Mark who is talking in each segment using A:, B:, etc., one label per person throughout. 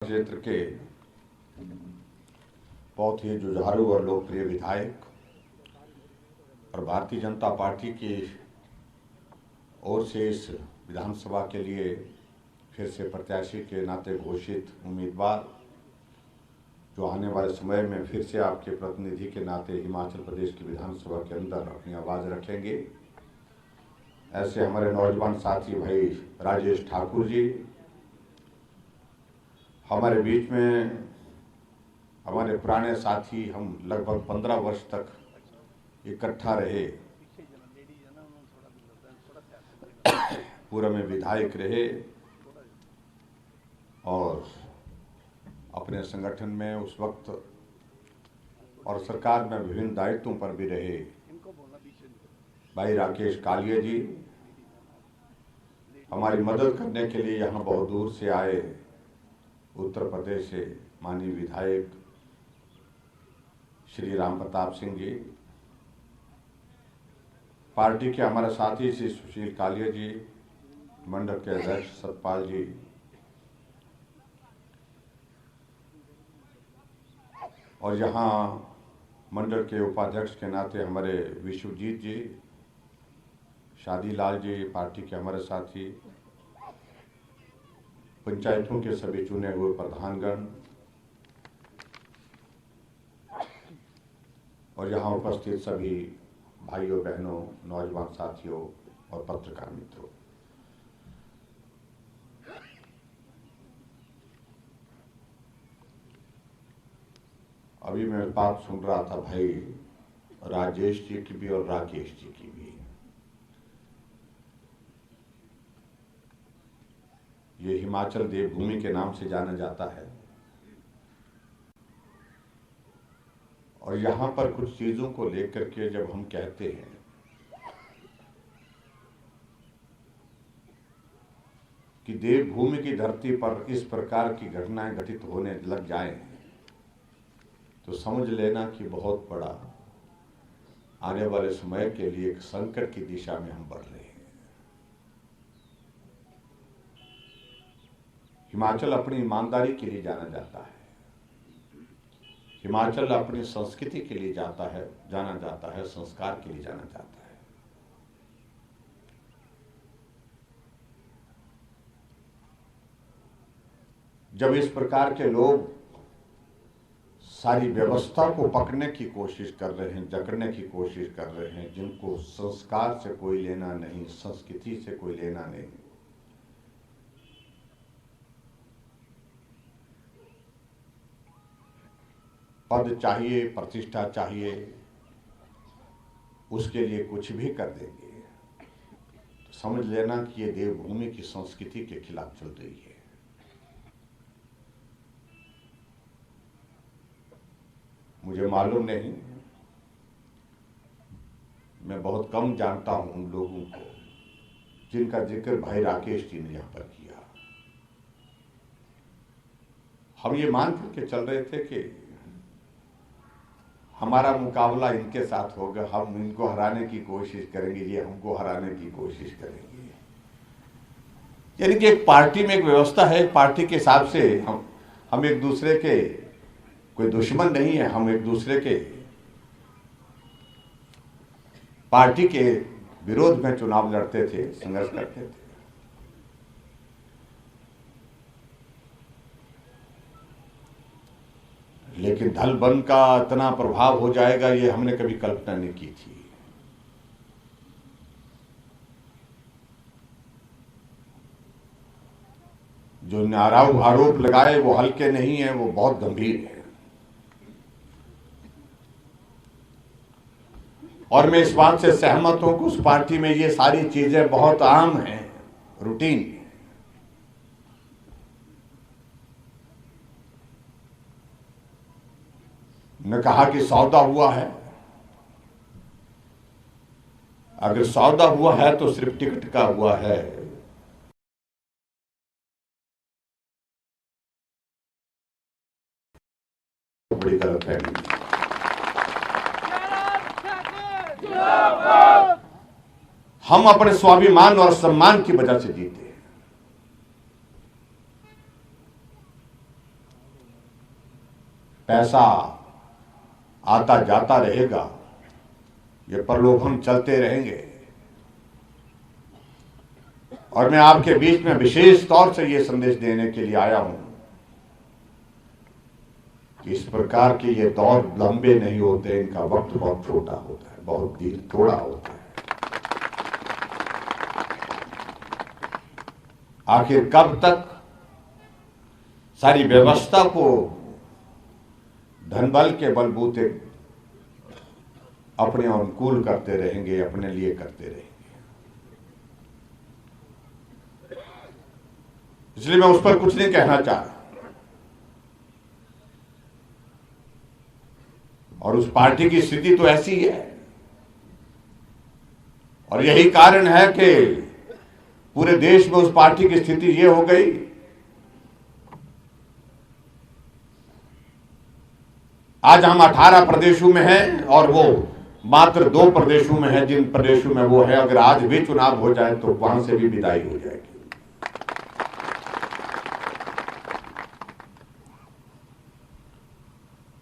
A: क्षेत्र के बहुत ही जुझारू और लोकप्रिय विधायक और भारतीय जनता पार्टी की ओर से इस विधानसभा के लिए फिर से प्रत्याशी के नाते घोषित उम्मीदवार जो आने वाले समय में फिर से आपके प्रतिनिधि के नाते हिमाचल प्रदेश की विधानसभा के अंदर अपनी आवाज़ रखेंगे, ऐसे हमारे नौजवान साथी भाई राजेश ठाकुर जी हमारे बीच में, हमारे पुराने साथी, हम लगभग 15 वर्ष तक इकट्ठा रहे, पूर्व में विधायक रहे और अपने संगठन में उस वक्त और सरकार में विभिन्न दायित्वों पर भी रहे भाई राकेश कालिया जी हमारी मदद करने के लिए यहाँ बहुत दूर से आए। उत्तर प्रदेश से माननीय विधायक श्री राम प्रताप सिंह जी, पार्टी के हमारे साथी श्री सुशील कालिया जी, मंडल के अध्यक्ष सतपाल जी, और यहाँ मंडल के उपाध्यक्ष के नाते हमारे विश्वजीत जी, शादीलाल जी, पार्टी के हमारे साथी, पंचायतों के सभी चुने हुए प्रधानगण और यहाँ उपस्थित सभी भाइयों बहनों, नौजवान साथियों और पत्रकार मित्रों, अभी मैं बात सुन रहा था भाई राजेश जी की भी और राकेश जी की भी। ये हिमाचल देवभूमि के नाम से जाना जाता है और यहाँ पर कुछ चीजों को लेकर के जब हम कहते हैं कि देवभूमि की धरती पर इस प्रकार की घटनाएं घटित होने लग जाएं, तो समझ लेना कि बहुत बड़ा आने वाले समय के लिए एक संकट की दिशा में हम बढ़ रहे हैं। हिमाचल अपनी ईमानदारी के लिए जाना जाता है, हिमाचल अपनी संस्कृति के लिए जाना जाता है, संस्कार के लिए जाना जाता है। जब इस प्रकार के लोग सारी व्यवस्था को पकड़ने की कोशिश कर रहे हैं, जकड़ने की कोशिश कर रहे हैं, जिनको संस्कार से कोई लेना नहीं, संस्कृति से कोई लेना नहीं, पद चाहिए, प्रतिष्ठा चाहिए, उसके लिए कुछ भी कर देंगे, तो समझ लेना कि ये देवभूमि की संस्कृति के खिलाफ चल रही है। मुझे मालूम नहीं, मैं बहुत कम जानता हूं उन लोगों को जिनका जिक्र भाई राकेश जी ने यहां पर किया। हम ये मान करके चल रहे थे कि हमारा मुकाबला इनके साथ होगा, हम इनको हराने की कोशिश करेंगे, ये हमको हराने की कोशिश करेंगे। यानी कि एक पार्टी में एक व्यवस्था है, एक पार्टी के हिसाब से हम एक दूसरे के कोई दुश्मन नहीं है, हम एक दूसरे के पार्टी के विरोध में चुनाव लड़ते थे, संघर्ष करते थे। लेकिन दल बल का इतना प्रभाव हो जाएगा ये हमने कभी कल्पना नहीं की थी। जो आरोप लगाए वो हल्के नहीं है, वो बहुत गंभीर है। और मैं इस बात से सहमत हूं कि उस पार्टी में ये सारी चीजें बहुत आम हैं, रूटीन है। ने कहा कि सौदा हुआ है, अगर सौदा हुआ है तो सिर्फ टिकट का हुआ है। बड़ी गलत है। हम अपने स्वाभिमान और सम्मान की वजह से जीते हैं। पैसा आता जाता रहेगा, ये प्रलोभन चलते रहेंगे। और मैं आपके बीच में विशेष तौर से ये संदेश देने के लिए आया हूं कि इस प्रकार के ये दौर लंबे नहीं होते, इनका वक्त बहुत छोटा होता है, बहुत थोड़ा होता है। आखिर कब तक सारी व्यवस्था को धनबल के बलबूते अपने अनुकूल करते रहेंगे, अपने लिए करते रहेंगे। इसलिए मैं उस पर कुछ नहीं कहना चाह रहा। और उस पार्टी की स्थिति तो ऐसी है, और यही कारण है कि पूरे देश में उस पार्टी की स्थिति ये हो गई आज हम 18 प्रदेशों में हैं और वो मात्र 2 प्रदेशों में है, जिन प्रदेशों में वो है अगर आज भी चुनाव हो जाए तो वहां से भी विदाई हो जाएगी।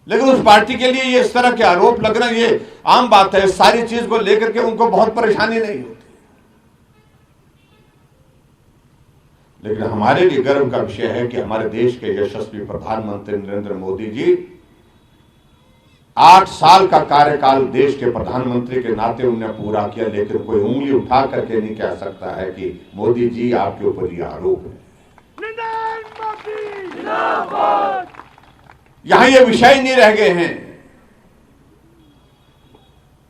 A: लेकिन उस पार्टी के लिए ये इस तरह के आरोप लगना ये आम बात है। सारी चीज को लेकर के उनको बहुत परेशानी नहीं होती। लेकिन हमारे लिए गर्व का विषय है कि हमारे देश के यशस्वी प्रधानमंत्री नरेंद्र मोदी जी 8 साल का कार्यकाल देश के प्रधानमंत्री के नाते उन्हें पूरा किया, लेकिन कोई उंगली उठा करके नहीं कह सकता है कि मोदी जी आपके ऊपर ये आरोप है। यहां ये विषय नहीं रह गए हैं।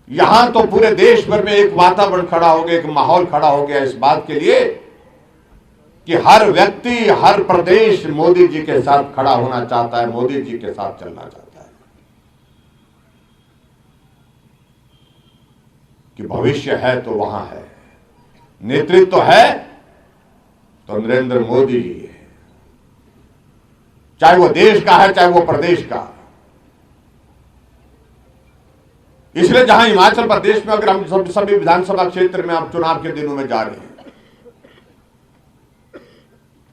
A: यहां तो पूरे देश भर में एक वातावरण खड़ा हो गया, एक माहौल खड़ा हो गया इस बात के लिए कि हर व्यक्ति, हर प्रदेश मोदी जी के साथ खड़ा होना चाहता है, मोदी जी के साथ चलना चाहता है। कि भविष्य है तो वहां है, नेतृत्व है तो नरेंद्र मोदी जी है, चाहे वो देश का है चाहे वो प्रदेश का। इसलिए जहां हिमाचल प्रदेश में अगर हम सभी विधानसभा क्षेत्र में अब चुनाव के दिनों में जा रहे हैं,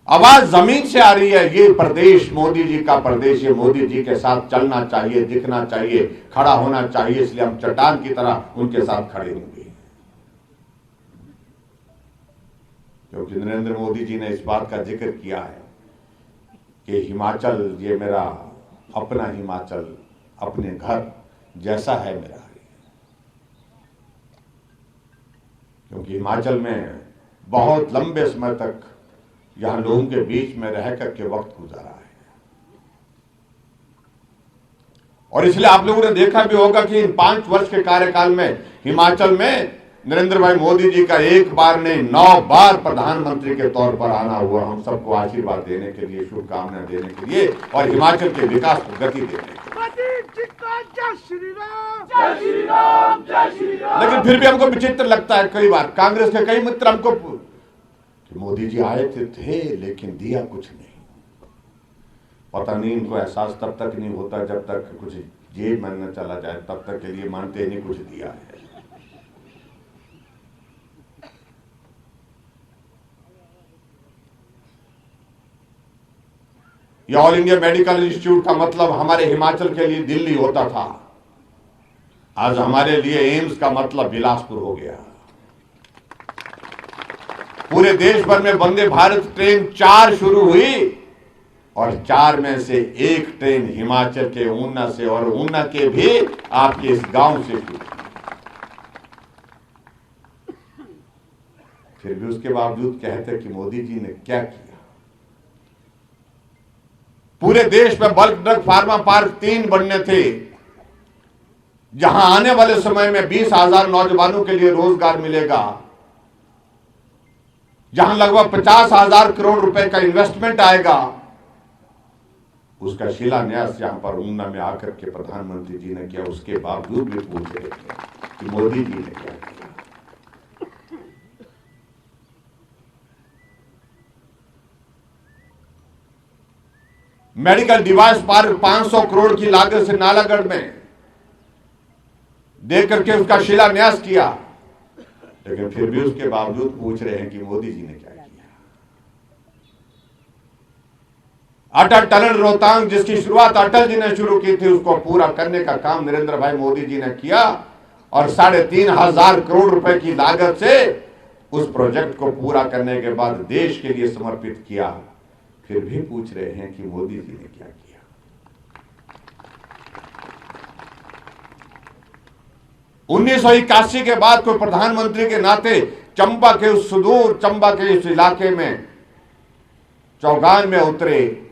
A: आवाज जमीन से आ रही है, ये प्रदेश मोदी जी का प्रदेश, ये मोदी जी के साथ चलना चाहिए, दिखना चाहिए, खड़ा होना चाहिए। इसलिए हम चट्टान की तरह उनके साथ खड़े होंगे, क्योंकि नरेंद्र मोदी जी ने इस बात का जिक्र किया है कि हिमाचल ये मेरा अपना हिमाचल, अपने घर जैसा है मेरा। क्योंकि हिमाचल में बहुत लंबे समय तक यहां लोगों के बीच में रह करके वक्त गुजारा है, और इसलिए आप लोगों ने देखा भी होगा कि इन 5 वर्ष के कार्यकाल में हिमाचल में नरेंद्र भाई मोदी जी का एक बार नहीं 9 बार प्रधानमंत्री के तौर पर आना हुआ, हम सबको आशीर्वाद देने के लिए, शुभकामनाएं देने के लिए और हिमाचल के विकास को गति देने के लिए। लेकिन फिर भी हमको विचित्र लगता है कई बार, कांग्रेस के कई मित्र हमको कि मोदी जी आए थे लेकिन दिया कुछ नहीं। पता नहीं इनको एहसास तब तक नहीं होता जब तक कुछ जेब में न चला जाए, तब तक के लिए मानते नहीं कुछ दिया है। ये ऑल इंडिया मेडिकल इंस्टीट्यूट का मतलब हमारे हिमाचल के लिए दिल्ली होता था, आज हमारे लिए एम्स का मतलब बिलासपुर हो गया। पूरे देश भर में वंदे भारत ट्रेन 4 शुरू हुई और 4 में से 1 ट्रेन हिमाचल के ऊना से, और ऊना के भी आपके इस गांव से शुरू। फिर भी उसके बावजूद कहते कि मोदी जी ने क्या किया। पूरे देश में बल्क ड्रग फार्मा पार्क 3 बनने थे, जहां आने वाले समय में 20,000 नौजवानों के लिए रोजगार मिलेगा, जहां लगभग 50,000 करोड़ रुपए का इन्वेस्टमेंट आएगा। उसका शिलान्यास यहां पर ऊना में आकर के प्रधानमंत्री जी ने किया। उसके बावजूद भी पूछ रहे थे कि मोदी जी ने क्या किया। मेडिकल डिवाइस पार्क 500 करोड़ की लागत से नालागढ़ में दे करके उसका शिलान्यास किया, लेकिन फिर भी उसके बावजूद पूछ रहे हैं कि मोदी जी ने क्या किया। अटल टनल रोहतांग जिसकी शुरुआत अटल जी ने शुरू की थी, उसको पूरा करने का काम नरेंद्र भाई मोदी जी ने किया और 3,500 करोड़ रुपए की लागत से उस प्रोजेक्ट को पूरा करने के बाद देश के लिए समर्पित किया। फिर भी पूछ रहे हैं कि मोदी जी ने क्या किया। 1981 के बाद कोई प्रधानमंत्री के नाते चंबा के उस सुदूर चंबा के इस इलाके में चौगान में उतरे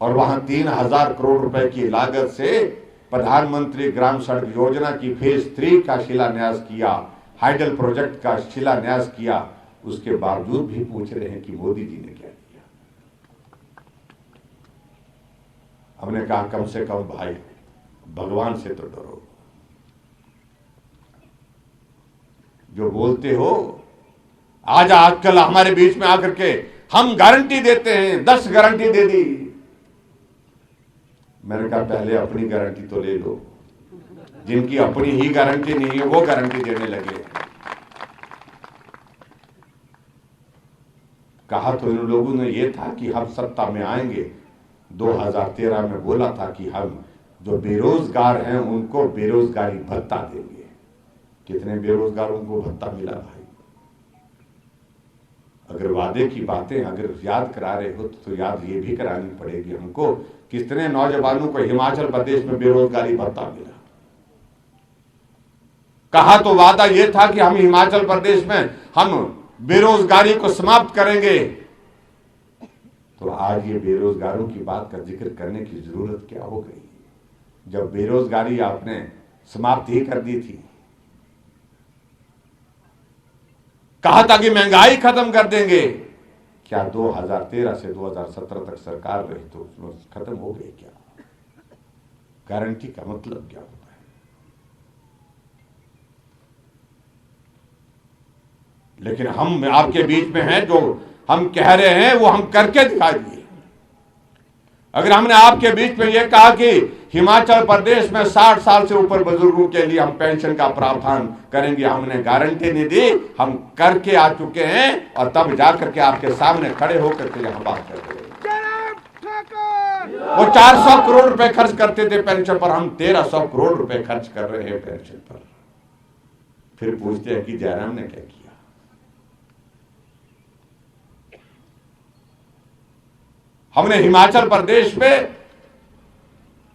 A: और वहां 3,000 करोड़ रुपए की लागत से प्रधानमंत्री ग्राम सड़क योजना की फेज 3 का शिलान्यास किया, हाइडल प्रोजेक्ट का शिलान्यास किया। उसके बावजूद भी पूछ रहे हैं कि मोदी जी ने क्या किया। हमने कहा कम से कम भाई भगवान से तो डरो। जो बोलते हो आज आजकल हमारे बीच में आकर के हम गारंटी देते हैं, 10 गारंटी दे दी। मैंने कहा पहले अपनी गारंटी तो ले लो। जिनकी अपनी ही गारंटी नहीं है वो गारंटी देने लगे। कहा तो इन लोगों ने ये था कि हम सत्ता में आएंगे। 2013 में बोला था कि हम जो बेरोजगार हैं उनको बेरोजगारी भत्ता देंगे। कितने बेरोजगारों को भत्ता मिला भाई? अगर वादे की बातें अगर याद करा रहे हो तो याद ये भी करानी पड़ेगी हमको, कितने नौजवानों को हिमाचल प्रदेश में बेरोजगारी भत्ता मिला। कहा तो वादा यह था कि हम हिमाचल प्रदेश में हम बेरोजगारी को समाप्त करेंगे। तो आज ये बेरोजगारों की बात का जिक्र करने की जरूरत क्या हो गई, जब बेरोजगारी आपने समाप्त ही कर दी थी। कहा था कि महंगाई खत्म कर देंगे। क्या 2013 से 2017 तक सरकार रही तो उसमें खत्म हो गई क्या? गारंटी का मतलब क्या होता है? लेकिन हम आपके बीच में हैं, जो हम कह रहे हैं वो हम करके दिखा दिए। अगर हमने आपके बीच में यह कहा कि हिमाचल प्रदेश में 60 साल से ऊपर बुजुर्गों के लिए हम पेंशन का प्रावधान करेंगे, हमने गारंटी नहीं दी, हम करके आ चुके हैं। और तब जाकर के आपके सामने खड़े होकर के यहां बात कर रहे हैं। वो 400 करोड़ रुपए खर्च करते थे पेंशन पर, हम 1,300 करोड़ रुपए खर्च कर रहे हैं पेंशन पर। फिर पूछते हैं कि जयराम ने क्या किया? हमने हिमाचल प्रदेश में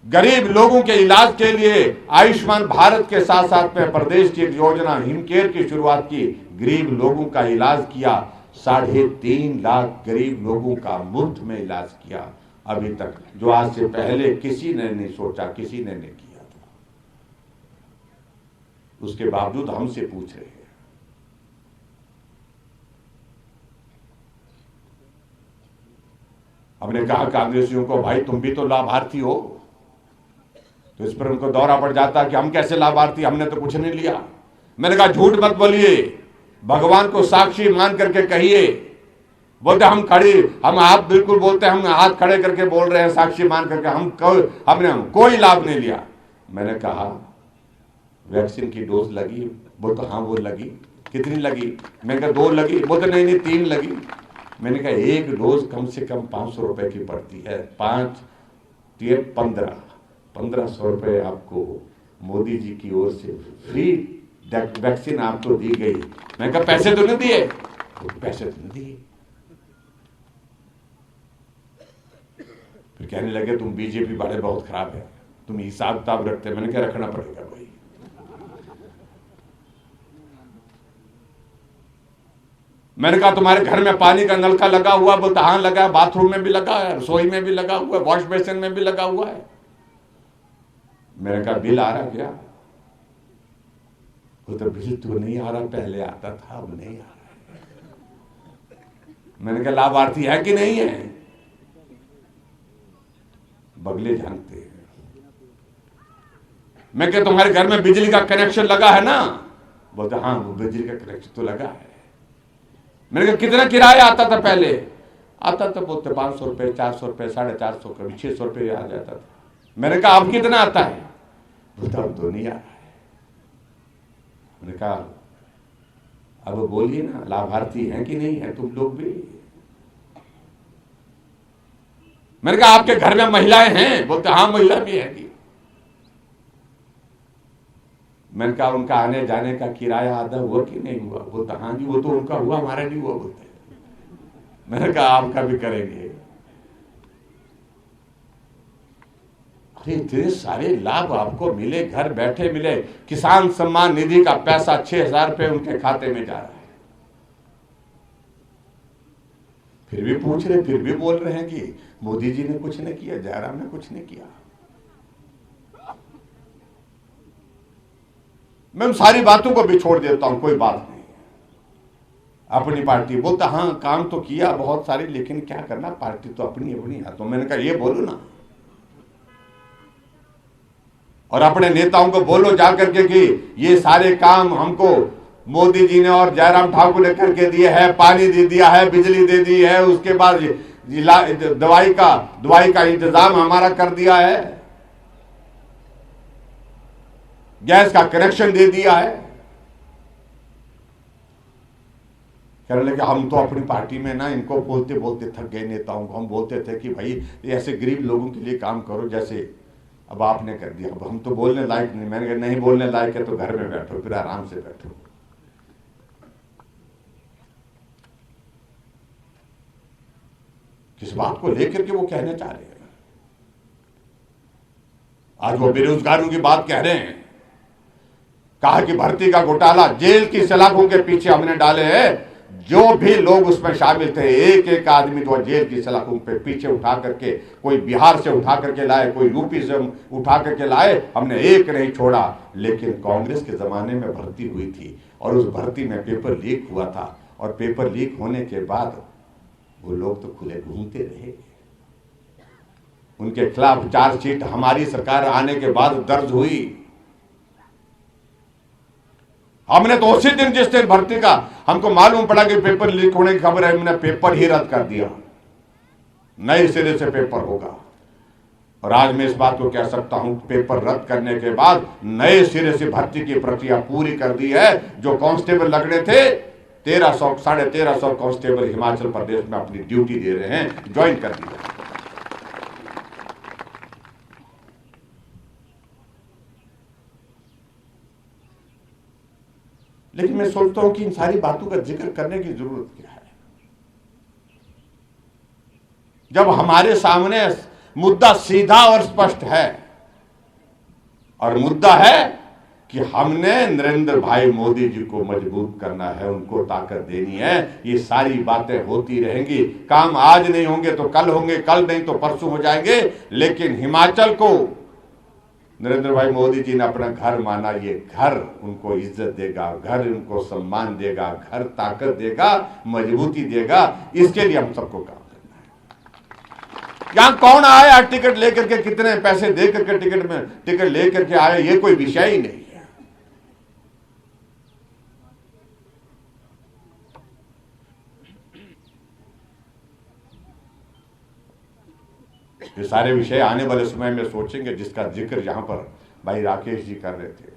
A: गरीब लोगों के इलाज के लिए आयुष्मान भारत के साथ साथ में प्रदेश की एक योजना हिमकेयर की शुरुआत की। गरीब लोगों का इलाज किया, 3.5 लाख गरीब लोगों का मुफ्त में इलाज किया अभी तक, जो आज से पहले किसी ने नहीं सोचा, किसी ने नहीं किया था। उसके बावजूद हमसे पूछ रहे हैं। हमने कहा कांग्रेसियों को, भाई तुम भी तो लाभार्थी हो। तो इस पर उनको दौरा पड़ जाता कि हम कैसे लाभार्थी, हमने तो कुछ नहीं लिया। मैंने कहा झूठ मत बोलिए, भगवान को साक्षी मान करके कहिए। बोलते हम हाथ बिल्कुल बोलते हम हाथ खड़े करके बोल रहे हैं साक्षी मान करके, हमने कोई लाभ नहीं लिया। मैंने कहा वैक्सीन की डोज लगी? बोलते हाँ वो लगी। कितनी लगी? मैंने कहा 2 लगी। बोलते नहीं 3 लगी। मैंने कहा 1 डोज कम से कम 500 रुपए की पड़ती है, 5 3 1500 रुपए आपको मोदी जी की ओर से फ्री वैक्सीन आपको दी गई। मैंने कहा पैसे तो नहीं दिए? पैसे तो नहीं दिए। फिर कहने लगे तुम बीजेपी वाले बहुत खराब है, तुम हिसाब किताब रखते। मैंने क्या रखना पड़ेगा भाई? मैंने कहा तुम्हारे घर में पानी का नलका लगा हुआ? बोलता हाँ लगा है, बाथरूम में भी लगा है, रसोई में भी लगा हुआ है, वॉश बेसिन में भी लगा हुआ है। मैंने कहा बिल आ रहा क्या? वो तो बिल तो नहीं आ रहा, पहले आता था अब नहीं आ रहा है। मैंने कहा लाभार्थी है कि नहीं है? बगले झांकते हैं। मैं कहा तुम्हारे घर में बिजली का कनेक्शन लगा है ना? बोलते हाँ वो बिजली का कनेक्शन तो लगा है। मैंने कहा कितना किराया आता था पहले? आता था बोलते 500 रुपए, 400 रुपए, 450, कभी 600 रुपए आ जाता था। मैंने कहा अब कितना आता है? बोलता अब तो नहीं आ रहा है। मैंने कहा अब बोलिए ना, लाभार्थी हैं कि नहीं है तुम लोग भी? मैंने कहा आपके घर में महिलाएं हैं? बोलते हाँ महिला भी है। मैंने कहा उनका आने जाने का किराया आधा हुआ कि नहीं हुआ? बोलता हाँ जी वो तो उनका हुआ, हमारा नहीं हुआ। बोलते मैंने कहा आपका भी करेंगे। अरे इतने सारे लाभ आपको मिले, घर बैठे मिले। किसान सम्मान निधि का पैसा 6,000 रुपए उनके खाते में जा रहा है। फिर भी पूछ रहे, फिर भी बोल रहे हैं कि मोदी जी ने कुछ नहीं किया, जयराम ने कुछ नहीं किया। मैं उन सारी बातों को भी छोड़ देता हूं, कोई बात नहीं। अपनी पार्टी बोलता हाँ काम तो किया बहुत सारे, लेकिन क्या करना, पार्टी तो अपनी अपनी है। तो मैंने कहा ये बोलो ना, और अपने नेताओं को बोलो जाकर के कि ये सारे काम हमको मोदी जी ने और जयराम ठाकुर ने करके दिए हैं। पानी दे दिया है, बिजली दे दी है, उसके बाद दवाई का इंतजाम हमारा कर दिया है, गैस का कनेक्शन दे दिया है। कहने लगे हम तो अपनी पार्टी में ना इनको बोलते बोलते थक गए, नेताओं को हम बोलते थे कि भाई ऐसे गरीब लोगों के लिए काम करो, जैसे अब आपने कर दिया। अब हम तो बोलने लायक नहीं। मैंने कहा नहीं बोलने लायक है तो घर में बैठो, फिर आराम से बैठो। किस बात को लेकर के वो कहना चाह रहे हैं? आज वो बेरोजगारों की बात कह रहे हैं। कहा कि भर्ती का घोटाला जेल की सलाखों के पीछे हमने डाले हैं। जो भी लोग उसमें शामिल थे, एक एक आदमी तो जेल की सलाखों पे पीछे उठा करके, कोई बिहार से उठा करके लाए, कोई यूपी से उठा करके लाए, हमने एक नहीं छोड़ा। लेकिन कांग्रेस के जमाने में भर्ती हुई थी और उस भर्ती में पेपर लीक हुआ था, और पेपर लीक होने के बाद वो लोग तो खुले घूमते रहे। उनके खिलाफ चार्जशीट हमारी सरकार आने के बाद दर्ज हुई। हमने तो उसी दिन, जिस दिन भर्ती का हमको मालूम पड़ा कि पेपर लीक होने की खबर है, हमने पेपर ही रद्द कर दिया, नए सिरे से पेपर होगा। और आज मैं इस बात को कह सकता हूं, पेपर रद्द करने के बाद नए सिरे से भर्ती की प्रक्रिया पूरी कर दी है। जो कांस्टेबल लगने थे 1300 साढ़े 1300 कांस्टेबल हिमाचल प्रदेश में अपनी ड्यूटी दे रहे हैं, ज्वाइन कर दिया। लेकिन मैं सोचता हूं कि इन सारी बातों का जिक्र करने की जरूरत क्या है, जब हमारे सामने मुद्दा सीधा और स्पष्ट है। और मुद्दा है कि हमने नरेंद्र भाई मोदी जी को मजबूत करना है, उनको ताकत देनी है। ये सारी बातें होती रहेंगी, काम आज नहीं होंगे तो कल होंगे, कल नहीं तो परसों हो जाएंगे। लेकिन हिमाचल को नरेंद्र भाई मोदी जी ने अपना घर माना। ये घर उनको इज्जत देगा, घर उनको सम्मान देगा, घर ताकत देगा, मजबूती देगा। इसके लिए हम सबको काम करना है। यहां कौन आया टिकट लेकर के, कितने पैसे दे करके टिकट लेकर के आया, ये कोई विषय ही नहीं है। ये सारे विषय आने वाले समय में सोचेंगे, जिसका जिक्र यहां पर भाई राकेश जी कर रहे थे।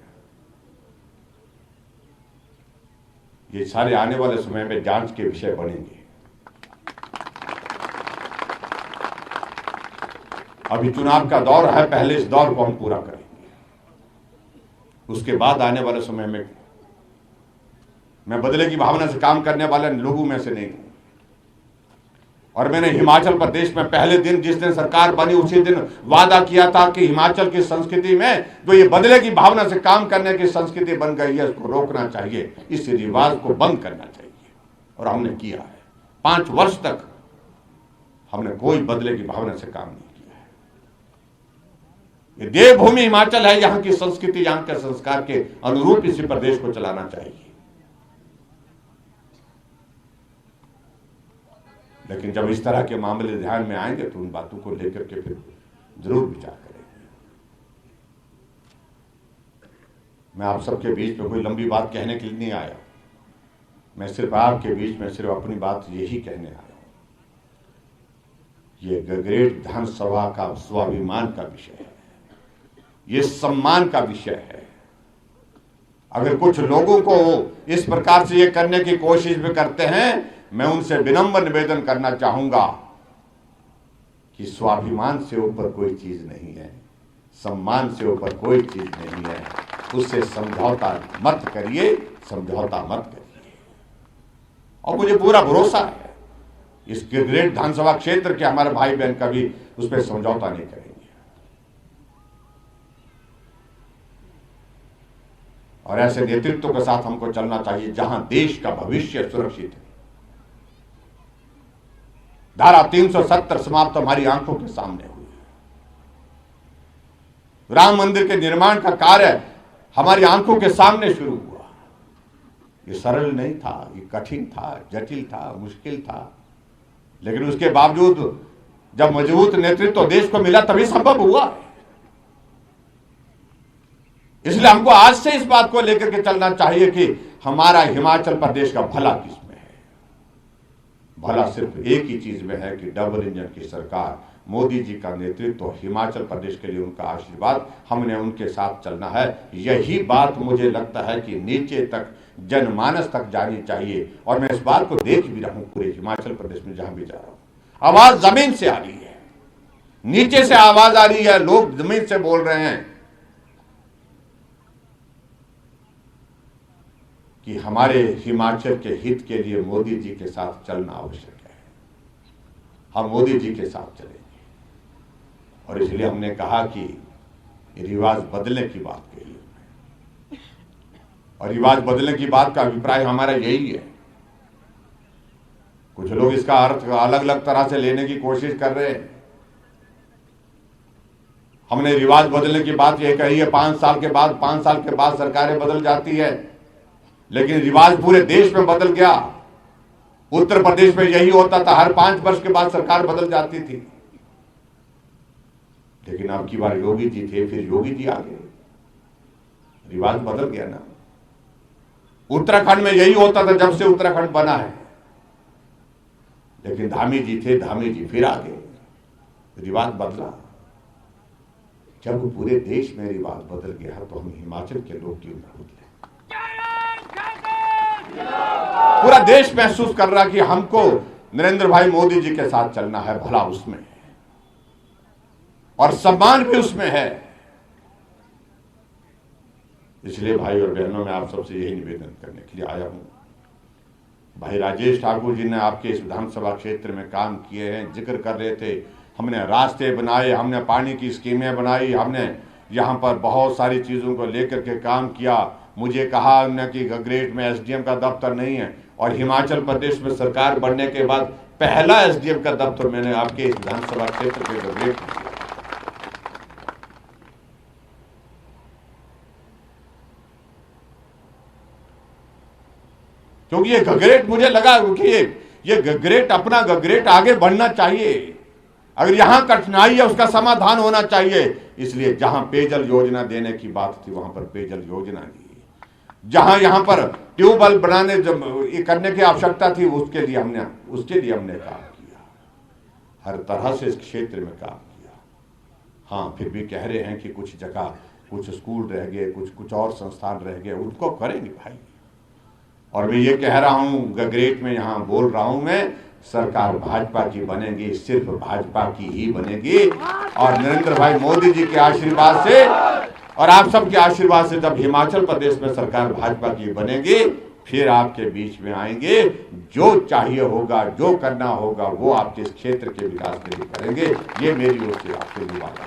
A: ये सारे आने वाले समय में जांच के विषय बनेंगे। अभी चुनाव का दौर है, पहले इस दौर को हम पूरा करेंगे, उसके बाद आने वाले समय में मैं बदले की भावना से काम करने वाले लोगों में से नहीं हूं। और मैंने हिमाचल प्रदेश में पहले दिन, जिस दिन सरकार बनी उसी दिन वादा किया था कि हिमाचल की संस्कृति में जो ये बदले की भावना से काम करने की संस्कृति बन गई है, उसको रोकना चाहिए, इस रिवाज को बंद करना चाहिए। और हमने किया है। 5 वर्ष तक हमने कोई बदले की भावना से काम नहीं किया है। ये देवभूमि हिमाचल है, यहां की संस्कृति, यहां के संस्कार के अनुरूप इसी प्रदेश को चलाना चाहिए। लेकिन जब इस तरह के मामले ध्यान में आएंगे तो उन बातों को लेकर के फिर जरूर विचार करेंगे। मैं आप सबके बीच में कोई लंबी बात कहने के लिए नहीं आया। मैं सिर्फ आपके बीच में सिर्फ अपनी बात यही कहने आया हूं। ये गगरेट विधानसभा का स्वाभिमान का विषय है, ये सम्मान का विषय है। अगर कुछ लोगों को इस प्रकार से ये करने की कोशिश भी करते हैं, मैं उनसे विनम्र निवेदन करना चाहूंगा कि स्वाभिमान से ऊपर कोई चीज नहीं है, सम्मान से ऊपर कोई चीज नहीं है, उससे समझौता मत करिए, समझौता मत करिए। और मुझे पूरा भरोसा है इस गिरग्रेट विधानसभा क्षेत्र के हमारे भाई बहन कभी उस पर समझौता नहीं करेंगे। और ऐसे नेतृत्व के साथ हमको चलना चाहिए जहां देश का भविष्य सुरक्षित है। धारा 370 समाप्त हमारी आंखों के सामने हुई। राम मंदिर के निर्माण का कार्य हमारी आंखों के सामने शुरू हुआ। ये सरल नहीं था, ये कठिन था, जटिल था, मुश्किल था, लेकिन उसके बावजूद जब मजबूत नेतृत्व देश को मिला तभी संभव हुआ। इसलिए हमको आज से इस बात को लेकर के चलना चाहिए कि हमारा हिमाचल प्रदेश का भला किसमें है। भला सिर्फ एक ही चीज में है कि डबल इंजन की सरकार, मोदी जी का नेतृत्व, हिमाचल प्रदेश के लिए उनका आशीर्वाद, हमने उनके साथ चलना है। यही बात मुझे लगता है कि नीचे तक, जनमानस तक जानी चाहिए। और मैं इस बात को देख भी रहा हूं पूरे हिमाचल प्रदेश में, जहां भी जा रहा हूं आवाज जमीन से आ रही है, नीचे से आवाज आ रही है, लोग जमीन से बोल रहे हैं कि हमारे हिमाचल के हित के लिए मोदी जी के साथ चलना आवश्यक है। हम मोदी जी के साथ चलेंगे। और इसलिए हमने कहा कि रिवाज बदलने की बात कही, और रिवाज बदलने की बात का अभिप्राय हमारा यही है। कुछ लोग इसका अर्थ अलग अलग तरह से लेने की कोशिश कर रहे हैं। हमने रिवाज बदलने की बात यह कही है, 5 साल के बाद सरकारें बदल जाती है, लेकिन रिवाज पूरे देश में बदल गया। उत्तर प्रदेश में यही होता था, हर 5 वर्ष के बाद सरकार बदल जाती थी। लेकिन अब की बार योगी जी थे, फिर योगी जी आ गए, रिवाज बदल गया ना। उत्तराखंड में यही होता था जब से उत्तराखंड बना है, लेकिन धामी जी थे, धामी जी फिर आ गए, रिवाज बदला। जब पूरे देश में रिवाज बदल गया तो हम हिमाचल के लोग क्यों ना बदले। पूरा देश महसूस कर रहा कि हमको नरेंद्र भाई मोदी जी के साथ चलना है, भला उसमें है और सम्मान भी उसमें है। इसलिए भाई और बहनों, मैं आप सबसे यही निवेदन करने के लिए आया हूं। भाई राजेश ठाकुर जी ने आपके इस विधानसभा क्षेत्र में काम किए हैं, जिक्र कर रहे थे, हमने रास्ते बनाए, हमने पानी की स्कीमें बनाई, हमने यहाँ पर बहुत सारी चीज़ों को लेकर के काम किया। मुझे कहा उन्होंने कि गगरेट में एसडीएम का दफ्तर नहीं है, और हिमाचल प्रदेश में सरकार बनने के बाद पहला एसडीएम का दफ्तर मैंने आपके इस विधानसभा क्षेत्र के गगरेट में किया। क्योंकि ये गगरेट, मुझे लगा कि ये गगरेट, अपना गगरेट आगे बढ़ना चाहिए। अगर यहां कठिनाई है उसका समाधान होना चाहिए। इसलिए जहां पेयजल योजना देने की बात थी वहां पर पेयजल योजना दी, जहां यहां पर ट्यूबवेल बनाने करने की आवश्यकता थी उसके लिए हमने काम किया, हर तरह से इस क्षेत्र में काम किया। हाँ, फिर भी कह रहे हैं कि कुछ जगह कुछ स्कूल रह गए, कुछ और संस्थान रह गए, उनको करेंगे भाई। और मैं ये कह रहा हूं, गगरेट में यहां बोल रहा हूं मैं, सरकार भाजपा की बनेगी, सिर्फ भाजपा की ही बनेगी। और नरेंद्र भाई मोदी जी के आशीर्वाद से और आप सबके आशीर्वाद से जब हिमाचल प्रदेश में सरकार भाजपा की बनेगी, फिर आपके बीच में आएंगे, जो चाहिए होगा, जो करना होगा वो आपके इस क्षेत्र के विकास के लिए करेंगे। ये मेरी ओर से आपके लिए बात है।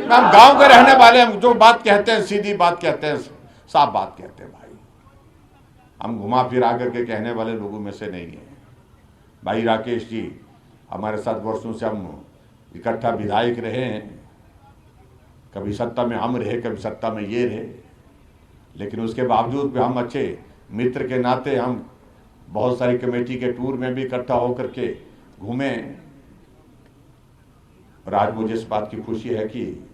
A: हम गांव के रहने वाले, हम जो बात कहते हैं सीधी बात कहते हैं, साफ बात कहते हैं भाई। हम घुमा फिरा करके कहने वाले लोगों में से नहीं है। भाई राकेश जी हमारे साथ वर्षों से हम इकट्ठा विधायक रहे हैं, कभी सत्ता में हम रहे, कभी सत्ता में ये रहे, लेकिन उसके बावजूद भी हम अच्छे मित्र के नाते हम बहुत सारी कमेटी के टूर में भी इकट्ठा होकर के घूमे। और आज मुझे इस बात की खुशी है कि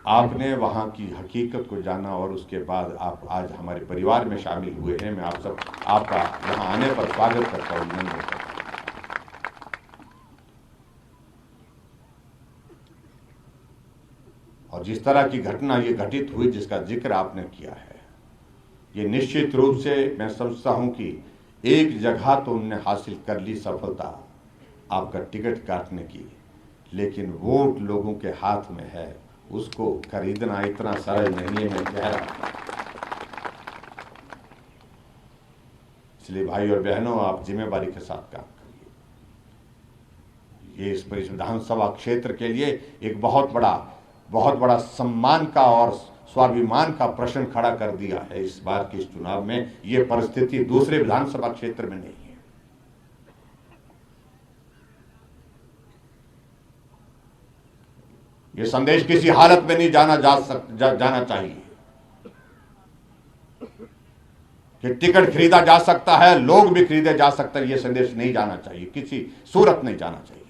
A: आपने वहाँ की हकीकत को जाना और उसके बाद आप आज हमारे परिवार में शामिल हुए हैं। मैं आपका यहाँ आने पर स्वागत करता हूँ। और जिस तरह की घटना ये घटित हुई जिसका जिक्र आपने किया है, ये निश्चित रूप से मैं समझता हूं कि एक जगह तो उन्होंने हासिल कर ली सफलता, आपका टिकट काटने की, लेकिन वोट लोगों के हाथ में है, उसको खरीदना इतना सरल नहीं है। मैं कह रहा हूं, इसलिए भाई और बहनों, आप जिम्मेदारी के साथ काम करिए। ये इस विधानसभा क्षेत्र के लिए एक बहुत बड़ा सम्मान का और स्वाभिमान का प्रश्न खड़ा कर दिया है। इस बार के इस चुनाव में ये परिस्थिति दूसरे विधानसभा क्षेत्र में नहीं है। ये संदेश किसी हालत में नहीं जाना चाहिए कि टिकट खरीदा जा सकता है, लोग भी खरीदे जा सकते हैं। ये संदेश नहीं जाना चाहिए, किसी सूरत नहीं जाना चाहिए।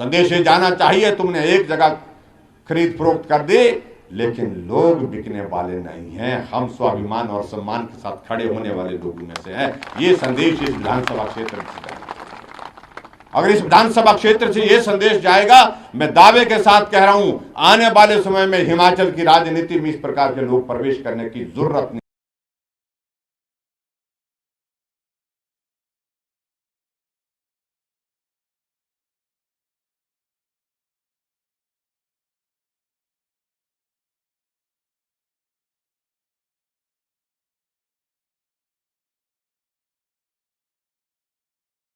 A: संदेश ये जाना चाहिए, तुमने एक जगह खरीद फरोख्त कर दी, लेकिन लोग बिकने वाले नहीं हैं, हम स्वाभिमान और सम्मान के साथ खड़े होने वाले लोगों में से हैं। ये संदेश इस विधानसभा क्षेत्र से जाएगा। अगर इस विधानसभा क्षेत्र से ये संदेश जाएगा, मैं दावे के साथ कह रहा हूं, आने वाले समय में हिमाचल की राजनीति में इस प्रकार के लोग प्रवेश करने की जरूरत नहीं।